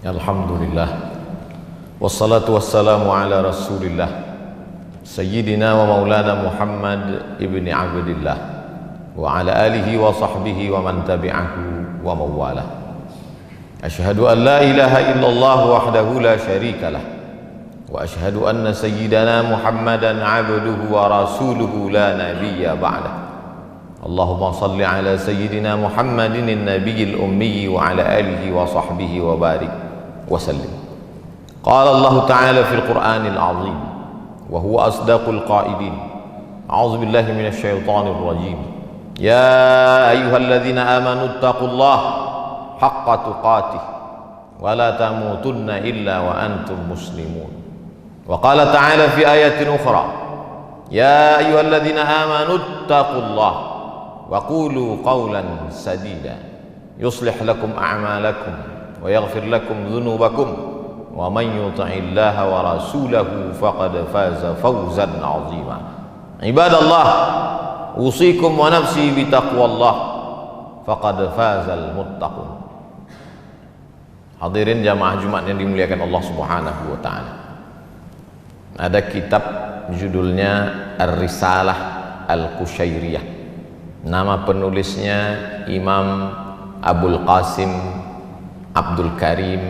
Alhamdulillah, wassalatu wassalamu ala rasulillah Sayyidina wa maulana Muhammad ibni Abdillah wa ala alihi wa sahbihi wa man tabi'ahu wa mawalah. Ashhadu an la ilaha illallah wahdahu la syarika lah wa ashhadu anna sayyidana Muhammadan abduhu wa rasuluhu la nabiyya ba'dah. Allahumma salli ala sayyidina Muhammadin an-nabiyil ummi wa ala alihi wa sahbihi wa barik وسلم. قال الله تعالى في القرآن العظيم وهو أصدق القائلين أعوذ بالله من الشيطان الرجيم يا أيها الذين آمنوا اتقوا الله حق تقاته ولا تموتن إلا وأنتم مسلمون. وقال تعالى في آية أخرى يا أيها الذين آمنوا اتقوا الله وقولوا قولا سديدا يصلح لكم أعمالكم ويغفر لكم ذنوبكم ومن يطع الله ورسوله فقد فاز فوزا عظيما. عباد الله أوصيكم ونفسي بتقوى الله فقد فاز المتقون. Hadirin jamaah Jumat yang dimuliakan Allah Subhanahu wa taala. Ada kitab judulnya Ar-Risalah Al-Qushairiyah. Nama penulisnya Imam Abul Qasim Abdul Karim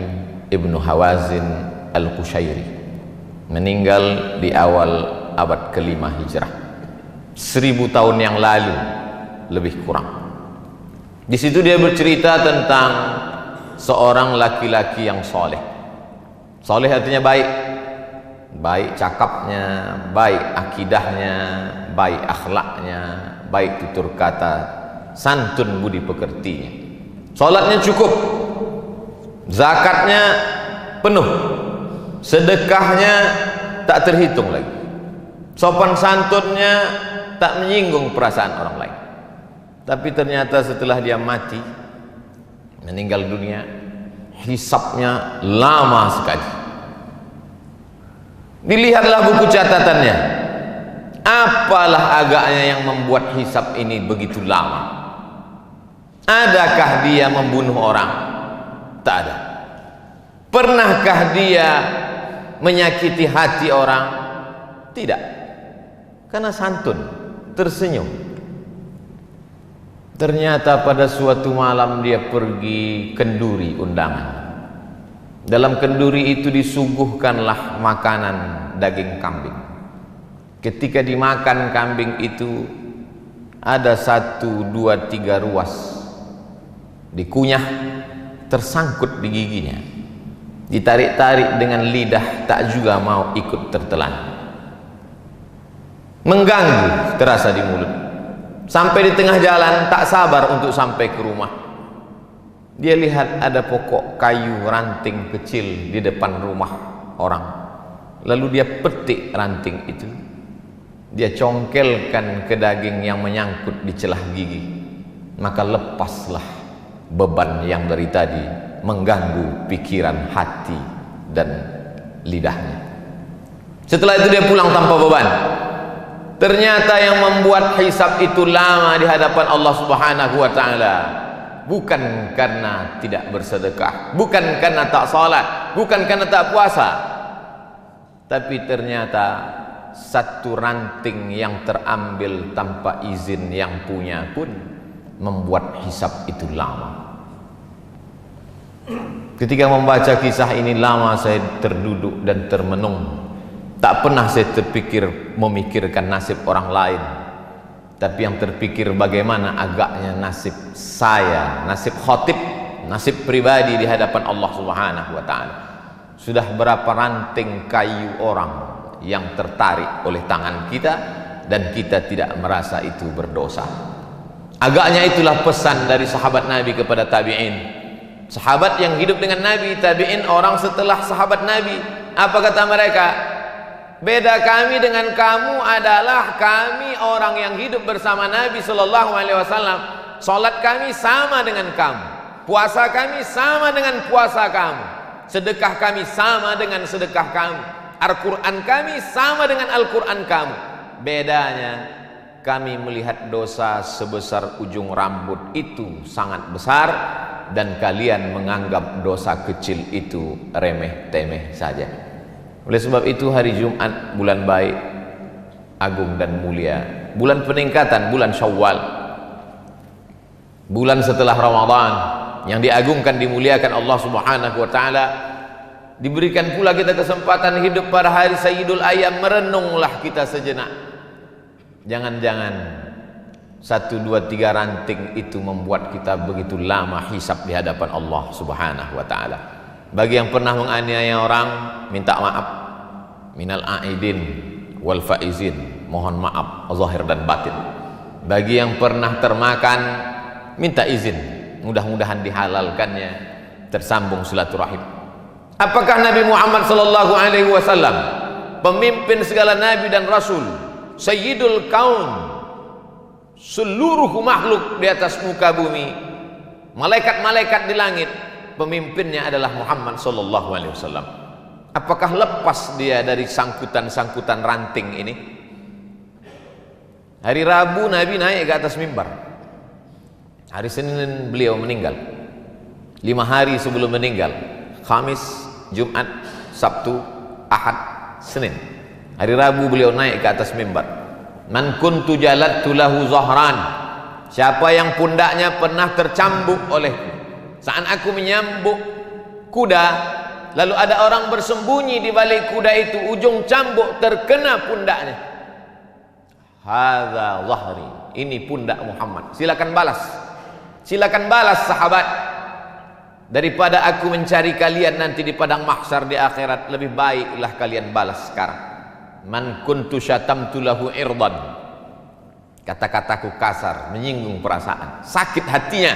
Ibnu Hawazin Al-Qushairi, meninggal di awal abad ke-5 Hijrah, 1000 tahun yang lalu lebih kurang. Di situ dia bercerita tentang seorang laki-laki yang soleh. Soleh artinya baik, baik cakapnya, baik akidahnya, baik akhlaknya, baik tutur kata, santun budi pekertinya. Salatnya cukup, zakatnya penuh, sedekahnya tak terhitung lagi, sopan santunnya tak menyinggung perasaan orang lain. Tapi ternyata setelah dia mati, meninggal dunia, hisabnya lama sekali. Dilihatlah buku catatannya, apalah agaknya yang membuat hisab ini begitu lama? Adakah dia membunuh orang? Tak ada. Pernahkah dia menyakiti hati orang? Tidak. Karena santun, tersenyum. Ternyata pada suatu malam dia pergi kenduri undangan. Dalam kenduri itu disuguhkanlah makanan daging kambing. Ketika dimakan kambing itu, ada 1, 2, 3 ruas dikunyah, tersangkut di giginya, ditarik-tarik dengan lidah, tak juga mau ikut tertelan, mengganggu terasa di mulut. Sampai di tengah jalan tak sabar untuk sampai ke rumah. Dia lihat ada pokok kayu ranting kecil di depan rumah orang, lalu dia petik ranting itu, dia congkelkan ke daging yang menyangkut di celah gigi, maka lepaslah beban yang dari tadi mengganggu pikiran, hati dan lidahnya. Setelah itu dia pulang tanpa beban. Ternyata yang membuat hisab itu lama di hadapan Allah Subhanahu wa taala bukan karena tidak bersedekah, bukan karena tak salat, bukan karena tak puasa, tapi ternyata satu ranting yang terambil tanpa izin yang punya pun membuat hisab itu lama. Ketika membaca kisah ini lama saya terduduk dan termenung. Tak pernah saya terpikir memikirkan nasib orang lain, tapi yang terpikir bagaimana agaknya nasib saya, nasib khatib, nasib pribadi di hadapan Allah Subhanahu wa taala. Sudah berapa ranting kayu orang yang tertarik oleh tangan kita dan kita tidak merasa itu berdosa. Agaknya itulah pesan dari sahabat Nabi kepada tabi'in. Sahabat yang hidup dengan Nabi, tabi'in orang setelah sahabat Nabi. Apa kata mereka? Beda kami dengan kamu adalah kami orang yang hidup bersama Nabi Sallallahu Alaihi Wasallam. Salat kami sama dengan kamu, puasa kami sama dengan puasa kamu, sedekah kami sama dengan sedekah kamu, Al-Quran kami sama dengan Al-Quran kamu. Bedanya kami melihat dosa sebesar ujung rambut itu sangat besar, dan kalian menganggap dosa kecil itu remeh-temeh saja. Oleh sebab itu hari Jumat bulan baik, agung dan mulia, bulan peningkatan, bulan Syawal, bulan setelah Ramadan, yang diagungkan, dimuliakan Allah Subhanahu wa taala. Diberikan pula kita kesempatan hidup pada hari Sayyidul Ayyam. Merenunglah kita sejenak. Jangan-jangan 1, 2, 3 ranting itu membuat kita begitu lama hisab di hadapan Allah Subhanahu wa taala. Bagi yang pernah menganiaya orang, minta maaf. Minal aidin wal faizin, mohon maaf zahir dan batin. Bagi yang pernah termakan, minta izin, mudah-mudahan dihalalkannya, tersambung silaturahim. Apakah Nabi Muhammad sallallahu alaihi wasallam, pemimpin segala nabi dan rasul, Sayyidul Kaun, seluruh makhluk di atas muka bumi, malaikat-malaikat di langit, pemimpinnya adalah Muhammad sallallahu alaihi wasallam. Apakah lepas dia dari sangkutan-sangkutan ranting ini? Hari Rabu Nabi naik ke atas mimbar. Hari Senin beliau meninggal. 5 hari sebelum meninggal, Khamis, Jumat, Sabtu, Ahad, Senin. Hari Rabu beliau naik ke atas mimbar. Man kuntu jalattu lahu zahran, siapa yang pundaknya pernah tercambuk olehku. Saat aku menyambuk kuda, lalu ada orang bersembunyi di balik kuda itu, ujung cambuk terkena pundaknya. Hadza zahri, ini pundak Muhammad. Silakan balas. Silakan balas sahabat. Daripada aku mencari kalian nanti di padang mahsyar di akhirat, lebih baiklah kalian balas sekarang. Man kuntu syatamtu lahu irdan, kata-kataku kasar, menyinggung perasaan, sakit hatinya,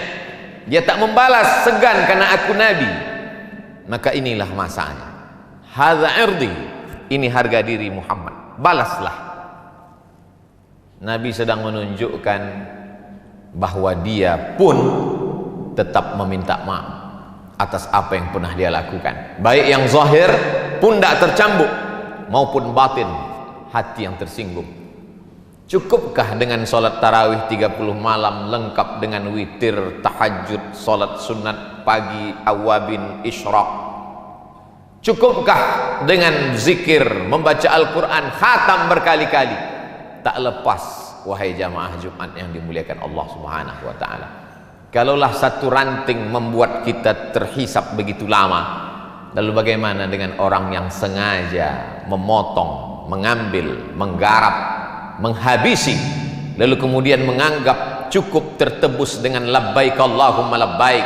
dia tak membalas, segan karena aku nabi, maka inilah masanya. Hadza irdi, ini harga diri Muhammad, balaslah. Nabi sedang menunjukkan bahwa dia pun tetap meminta maaf atas apa yang pernah dia lakukan, baik yang zahir, pundak tercambuk, maupun batin, hati yang tersinggung. Cukupkah dengan solat tarawih 30 malam lengkap dengan witir, tahajud, solat sunat pagi, awabin, isyraq? Cukupkah dengan zikir, membaca Al-Quran, khatam berkali-kali? Tak lepas, wahai jamaah Jumat yang dimuliakan Allah Subhanahu wa ta'ala. Kalaulah satu ranting membuat kita terhisap begitu lama, lalu bagaimana dengan orang yang sengaja memotong, mengambil, menggarap, menghabisi, lalu kemudian menganggap cukup tertebus dengan labbaik Allahumma labbaik,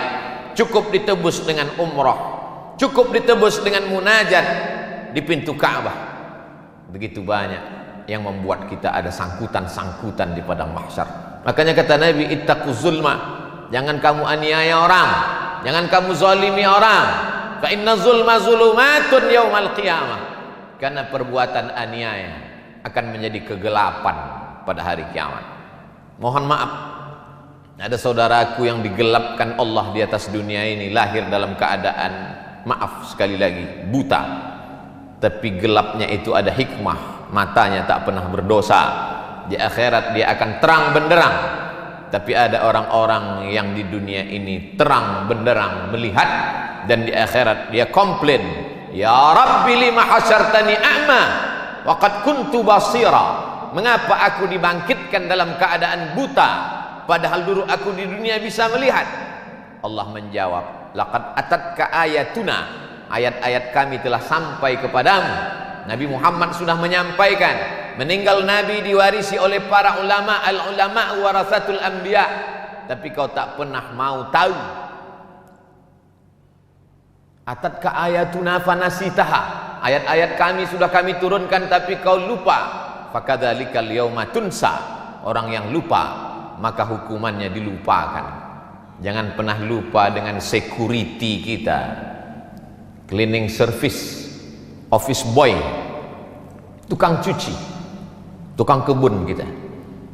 cukup ditebus dengan umrah, cukup ditebus dengan munajat di pintu Ka'bah. Begitu banyak yang membuat kita ada sangkutan-sangkutan di padang mahsyar. Makanya kata Nabi, ittaquz zulma, jangan kamu aniaya orang, jangan kamu zalimi orang. Fa inna zulma zulumatun yaumal qiyamah, karena perbuatan aniaya akan menjadi kegelapan pada hari kiamat. Mohon maaf, ada saudaraku yang digelapkan Allah di atas dunia ini, lahir dalam keadaan, maaf sekali lagi, buta, tapi gelapnya itu ada hikmah. Matanya tak pernah berdosa, di akhirat dia akan terang benderang. Tapi ada orang-orang yang di dunia ini terang benderang melihat, dan di akhirat dia komplain, ya Rabbi lima hasyartani a'ma wa qad kuntu basira. Mengapa aku dibangkitkan dalam keadaan buta, padahal dulu aku di dunia bisa melihat? Allah menjawab, laqad atatka ayatuna, ayat-ayat kami telah sampai kepadamu. Nabi Muhammad sudah menyampaikan, meninggal Nabi diwarisi oleh para ulama, al-ulama warasatul anbiya, tapi kau tak pernah mau tahu. Atatka ayatuna fanasitaha, ayat-ayat kami sudah kami turunkan tapi kau lupa. Fakadzalikal yauma tunsa, orang yang lupa maka hukumannya dilupakan. Jangan pernah lupa dengan security kita, cleaning service, office boy, tukang cuci, tukang kebun kita.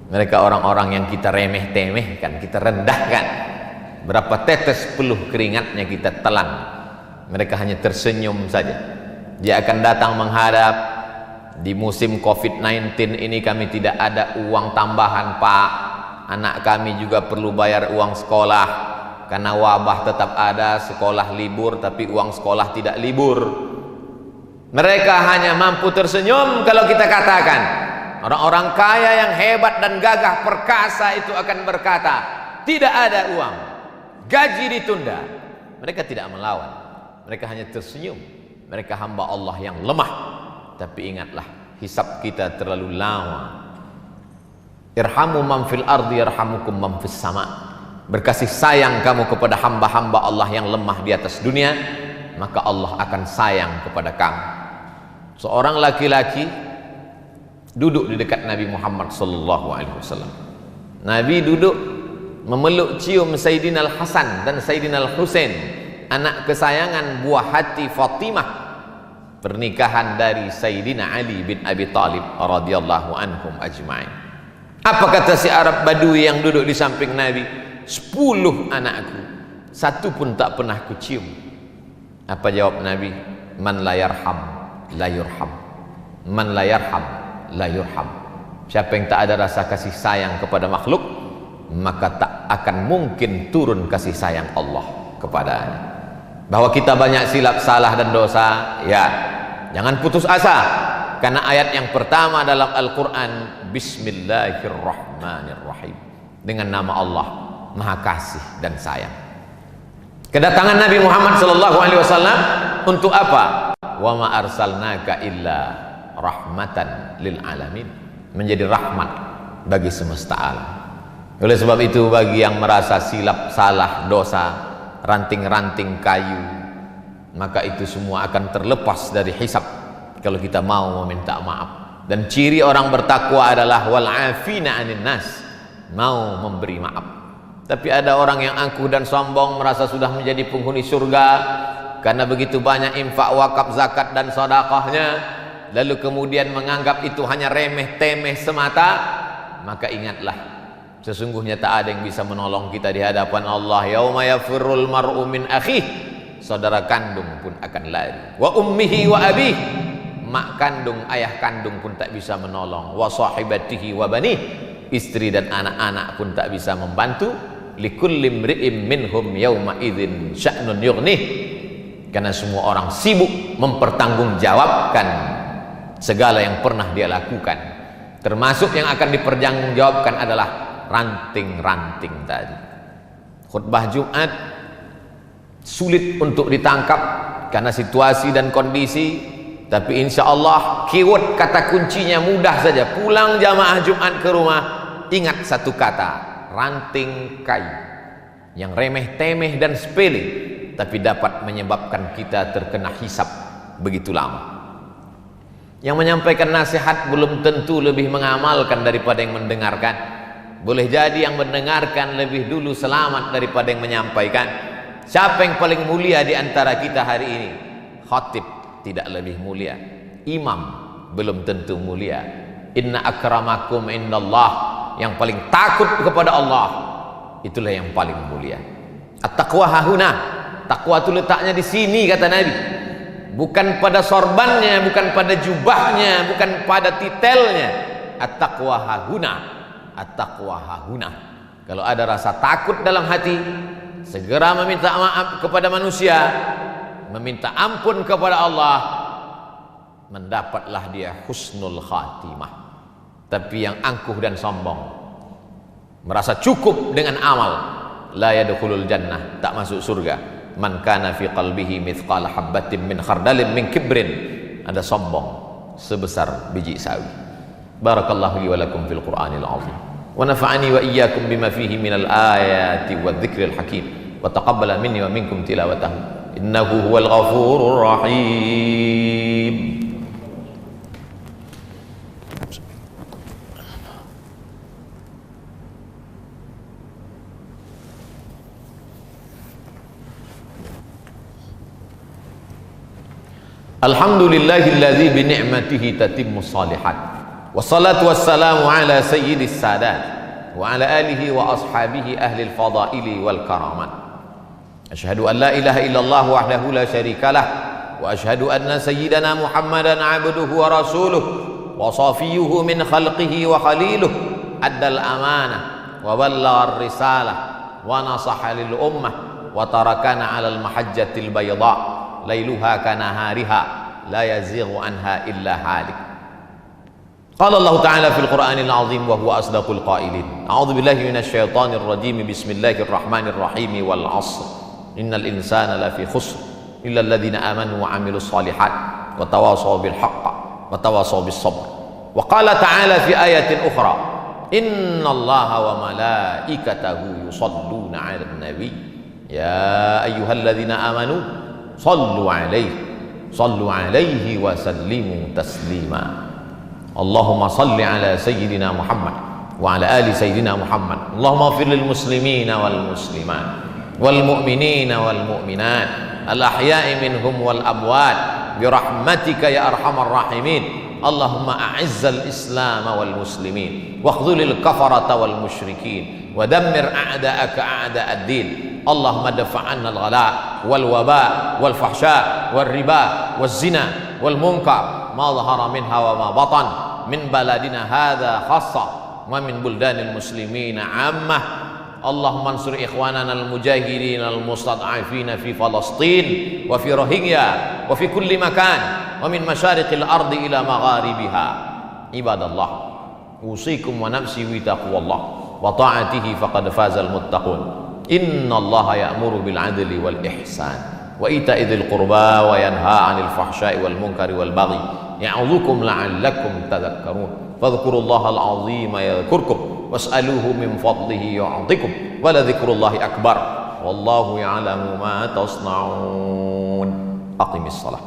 Mereka orang-orang yang kita remeh-temehkan, kita rendahkan. Berapa tetes peluh keringatnya kita telan, mereka hanya tersenyum saja. Dia akan datang menghadap, Di musim COVID-19 ini kami tidak ada uang tambahan, Pak. Anak kami juga perlu bayar uang sekolah. Karena wabah tetap ada, sekolah libur tapi uang sekolah tidak libur. Mereka hanya mampu tersenyum kalau kita katakan, orang-orang kaya yang hebat dan gagah perkasa itu akan berkata, tidak ada uang, gaji ditunda. Mereka tidak melawan, mereka hanya tersenyum. Mereka hamba Allah yang lemah. Tapi ingatlah, hisab kita terlalu lama. Irhamu man fil ardi yarhamukum man fis sama. Berkasih sayang kamu kepada hamba-hamba Allah yang lemah di atas dunia, maka Allah akan sayang kepada kamu. Seorang laki-laki duduk di dekat Nabi Muhammad sallallahu alaihi wasallam. Nabi duduk memeluk cium Sayyidina Al-Hasan dan Sayyidina Al-Husain, anak kesayangan buah hati Fatimah, pernikahan dari Sayyidina Ali bin Abi Thalib radhiyallahu anhum ajma'in. Apa kata si Arab Badui yang duduk di samping Nabi? 10 anakku, satu pun tak pernah kucium. Apa jawab Nabi? Man la yarham la yurham, man la yarham la yurham. Siapa yang tak ada rasa kasih sayang kepada makhluk, maka tak akan mungkin turun kasih sayang Allah kepadanya. Bahwa kita banyak silap, salah dan dosa, ya, jangan putus asa. Karena ayat yang pertama dalam Al-Quran, Bismillahirrahmanirrahim, dengan nama Allah Maha Kasih dan Sayang. Kedatangan Nabi Muhammad SAW untuk apa? Wa ma arsalnaka illa rahmatan lil alamin, menjadi rahmat bagi semesta alam. Oleh sebab itu, bagi yang merasa silap, salah, dosa, ranting-ranting kayu, maka itu semua akan terlepas dari hisab kalau kita mau meminta maaf. Dan ciri orang bertakwa adalah wal afina anin nas, mau memberi maaf. Tapi ada orang yang angkuh dan sombong, merasa sudah menjadi penghuni surga karena begitu banyak infak, wakaf, zakat dan sedekahnya, lalu kemudian menganggap itu hanya remeh-temeh semata. Maka ingatlah, sesungguhnya tak ada yang bisa menolong kita di hadapan Allah. Yauma yafirrul mar'u min akhih, saudara kandung pun akan lari. Wa ummihi wa abih, mak kandung, ayah kandung pun tak bisa menolong. Wa sahibatihi wa banih, istri dan anak-anak pun tak bisa membantu. Likulli imri'im minhum yauma idzin sya'nun yughnih, karena semua orang sibuk mempertanggungjawabkan segala yang pernah dia lakukan. Termasuk yang akan dipertanggungjawabkan adalah ranting-ranting tadi. Khutbah Jumat sulit untuk ditangkap karena situasi dan kondisi, tapi insya Allah keyword kata kuncinya mudah saja. Pulang jamaah Jumat ke rumah, ingat satu kata, ranting kayu, yang remeh-temeh dan sepele, tapi dapat menyebabkan kita terkena hisab begitu lama. Yang menyampaikan nasihat belum tentu lebih mengamalkan daripada yang mendengarkan. Boleh jadi yang mendengarkan lebih dulu selamat daripada yang menyampaikan. Siapa yang paling mulia di antara kita hari ini? Khatib tidak lebih mulia, imam belum tentu mulia. Inna akramakum indallah, yang paling takut kepada Allah, itulah yang paling mulia. At-taqwa hahuna, takwa itu letaknya di sini kata Nabi, bukan pada sorbannya, bukan pada jubahnya, bukan pada titelnya. At-taqwa hahuna, at-taqwa hahuna. Kalau ada rasa takut dalam hati, segera meminta maaf kepada manusia, meminta ampun kepada Allah, mendapatlah dia husnul khatimah. Tapi yang angkuh dan sombong, merasa cukup dengan amal, la yadkhulul jannah, tak masuk surga. Man kana fi qalbihi mithqala habbatin min khardalin min kibrin, ada sombong sebesar biji sawi. Barakallahu li wa lakum fil Qur'anil azim, wa nafa'ani wa iyyakum bima fihi minal ayati wadh-dhikril hakim, wa taqabbala minni wa minkum tilawatahu, innahu huwal ghafurur rahim. Alhamdulillahilladzi bi ni'matihi tatimmus shalihat. Wassalatu wassalamu ala sayyidis sadat wa ala alihi wa ashabihi ahli al-fadaili wal karamat. Asyhadu an la ilaha illallah wahdahu la syarikalah وأشهد أن سيدنا محمدا عبده ورسوله وصفيه من خلقه وخليله أدى الأمانة وبلغ الرسالة ونصح للأمة وتركنا على المحجة البيضاء ليلها كنهارها لا يزيغ عنها إلا هالك. قال الله تعالى في القرآن العظيم وهو أصدق القائلين: أعوذ بالله من الشيطان الرجيم بسم الله الرحمن الرحيم والعصر إن الإنسان لفي خسر إلا الذين آمنوا وعملوا الصالحات وتواصوا بالحق وتواصوا بالصبر. وقال تعالى في آية أخرى: إن الله وملائكته يصلون على النبي يا أيها الذين آمنوا صلوا عليه وسلموا تسليما. اللهم صل على سيدنا محمد وعلى آل سيدنا محمد. اللهم اغفر للمسلمين والمسلمات والمؤمنين والمؤمنات الأحياء منهم والأموات برحمتك يا أرحم الراحمين. اللهم أعز الإسلام والمسلمين واخذل الكفرة والمشركين ودمر أعداءك أعداء الدين. اللهم ادفع عنا الغلاء والوباء والفحشاء والربا والزنا والمنكر ما ظهر منها وما بطن من بلدنا هذا خاصة ومن بلدان المسلمين عامة. اللهم انصر إخواننا المجاهدين المستضعفين في فلسطين وفي روهينيا وفي كل مكان ومن مشارق الأرض إلى مغاربها. عباد الله، أوصيكم ونفسي بتقوى الله وطاعته فقد فاز المتقون. إن الله يأمر بالعدل والإحسان وإيتاء ذي القربى وينهى عن الفحشاء والمنكر والبغي يعظكم لعلكم تذكرون. فاذكروا الله العظيم يذكركم واسألوه من فضله يعطكم ولذكر الله أكبر والله يعلم ما تصنعون. أقم الصلاة.